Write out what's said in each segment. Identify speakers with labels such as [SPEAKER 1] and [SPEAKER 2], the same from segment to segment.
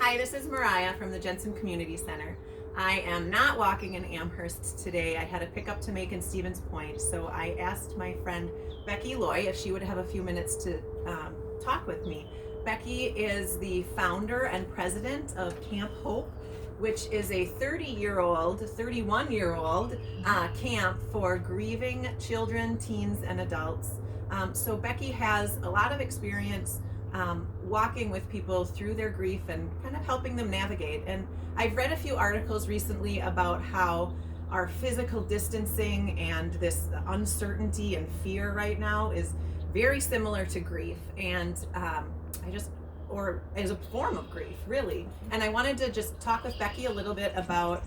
[SPEAKER 1] Hi, this is Mariah from the Jensen Community Center. I am not walking in Amherst today. I had a pickup to make in Stevens Point, so I asked my friend Becky Loy if she would have a few minutes to talk with me. Becky is the founder and president of Camp Hope, which is a 31-year-old camp for grieving children, teens, and adults. So Becky has a lot of experience walking with people through their grief and kind of helping them navigate. And I've read a few articles recently about how our physical distancing and this uncertainty and fear right now is very similar to grief, and or as a form of grief, really. And I wanted to just talk with Becky a little bit about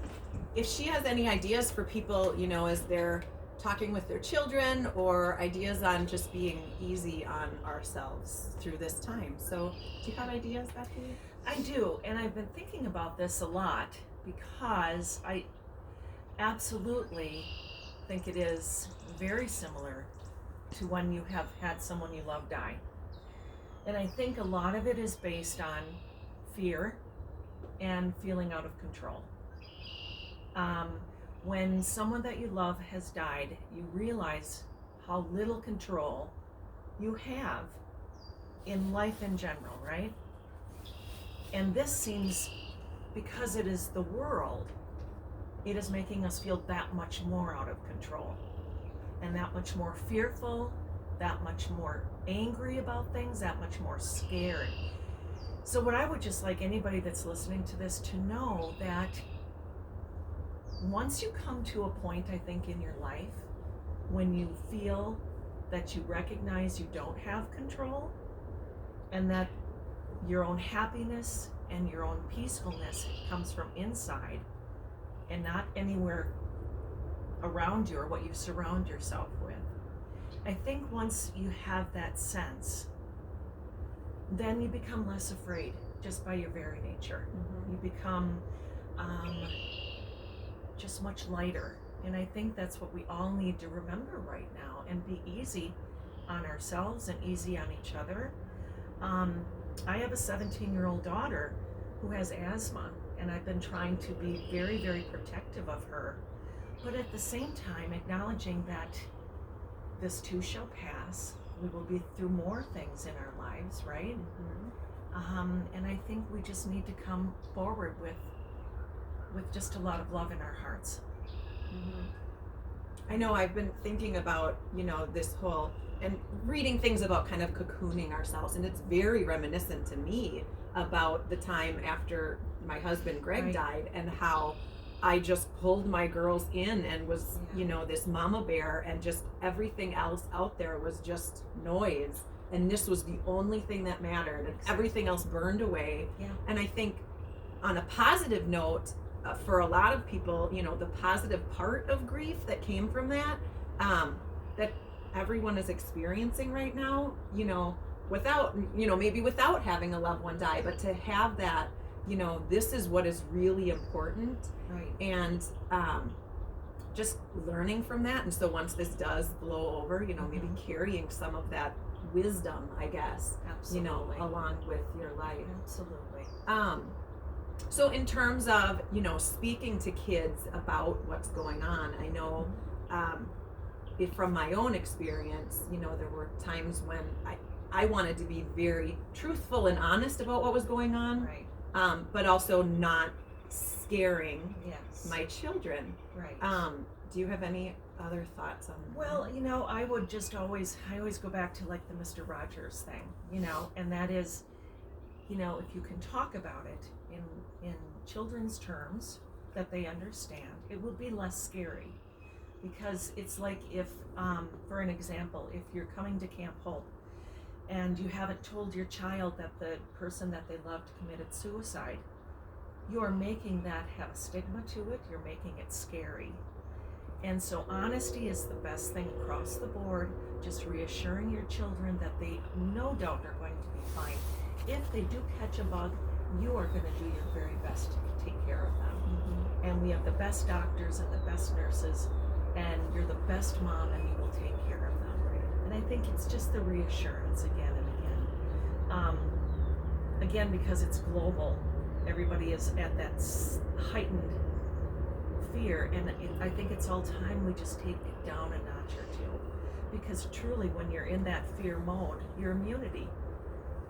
[SPEAKER 1] if she has any ideas for people, as they're talking with their children, or ideas on just being easy on ourselves through this time. So do you have ideas, Becky?
[SPEAKER 2] I do, and I've been thinking about this a lot because I absolutely think it is very similar to when you have had someone you love die. And I think a lot of it is based on fear and feeling out of control. When someone that you love has died, you realize how little control you have in life in general, right? And this seems, because it is the world, it is making us feel that much more out of control and that much more fearful, that much more angry about things, that much more scared. So what I would just like anybody that's listening to this to know that once you come to a point, I think, in your life when you feel that you recognize you don't have control and that your own happiness and your own peacefulness comes from inside and not anywhere around you or what you surround yourself with. I think once you have that sense, then you become less afraid just by your very nature. Mm-hmm. You become just much lighter. And I think that's what we all need to remember right now and be easy on ourselves and easy on each other. I have a 17-year-old daughter who has asthma, and I've been trying to be very, very protective of her, but at the same time acknowledging that this too shall pass. We will be through more things in our lives, right? Mm-hmm. And I think we just need to come forward with just a lot of love in our hearts.
[SPEAKER 1] Mm-hmm. I know I've been thinking about, this whole, and reading things about kind of cocooning ourselves, and it's very reminiscent to me about the time after my husband Greg died, and how I just pulled my girls in and was, this mama bear, and just everything else out there was just noise, and this was the only thing that mattered, and everything else burned away. Yeah. And I think on a positive note, for a lot of people, the positive part of grief that came from that, that everyone is experiencing right now, without, maybe without having a loved one die, but to have that, this is what is really important. Right. And just learning from that. And so once this does blow over, mm-hmm. maybe carrying some of that wisdom, I guess, absolutely, along with your life.
[SPEAKER 2] Absolutely.
[SPEAKER 1] So in terms of, speaking to kids about what's going on, I know from my own experience, there were times when I wanted to be very truthful and honest about what was going on, right. But also not scaring my children. Right. Do you have any other thoughts on that?
[SPEAKER 2] Well, I would just always go back to like the Mr. Rogers thing, and that is, if you can talk about it in children's terms that they understand, it will be less scary. Because it's like if, for an example, if you're coming to Camp Hope and you haven't told your child that the person that they loved committed suicide, you are making that have a stigma to it, you're making it scary. And so honesty is the best thing across the board, just reassuring your children that they no doubt are going to be fine. If they do catch a bug, you are going to do your very best to take care of them. Mm-hmm. And we have the best doctors and the best nurses, and you're the best mom, and you will take care of them. Right? And I think it's just the reassurance again and again. Again, because it's global, everybody is at that heightened fear, and I think it's all time we just take it down a notch or two, because truly when you're in that fear mode, your immunity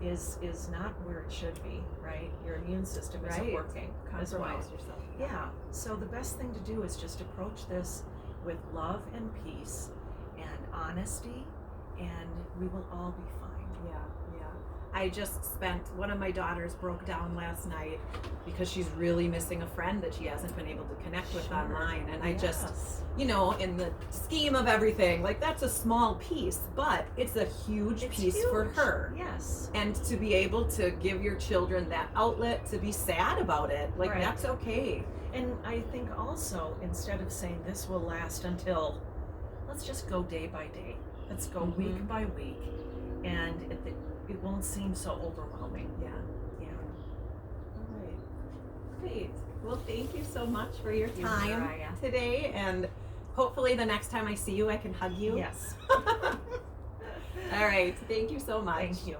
[SPEAKER 2] is not where it should be, right? Your immune system isn't
[SPEAKER 1] Right.
[SPEAKER 2] working as well.
[SPEAKER 1] Compromise yourself.
[SPEAKER 2] Yeah, so the best thing to do is just approach this with love and peace and honesty, and we will all be fine.
[SPEAKER 1] Yeah. I just one of my daughters broke down last night because she's really missing a friend that she hasn't been able to connect with
[SPEAKER 2] Sure.
[SPEAKER 1] online. And I just,
[SPEAKER 2] Yes.
[SPEAKER 1] in the scheme of everything, like that's a small piece, but it's a huge
[SPEAKER 2] It's
[SPEAKER 1] piece for
[SPEAKER 2] huge.
[SPEAKER 1] her.
[SPEAKER 2] Yes.
[SPEAKER 1] And to be able to give your children that outlet to be sad about it, like
[SPEAKER 2] Right.
[SPEAKER 1] that's okay.
[SPEAKER 2] And I think also, instead of saying this will last until, let's just go day by day. Let's go
[SPEAKER 1] Mhm.
[SPEAKER 2] week by week, and it won't seem so overwhelming.
[SPEAKER 1] Yeah.
[SPEAKER 2] Yeah.
[SPEAKER 1] All right. Great. Well, thank you so much for your
[SPEAKER 2] Thank you,
[SPEAKER 1] time
[SPEAKER 2] Mariah.
[SPEAKER 1] today, and hopefully the next time I see you, I can hug you.
[SPEAKER 2] Yes.
[SPEAKER 1] All right. Thank you so much.
[SPEAKER 2] Thank you.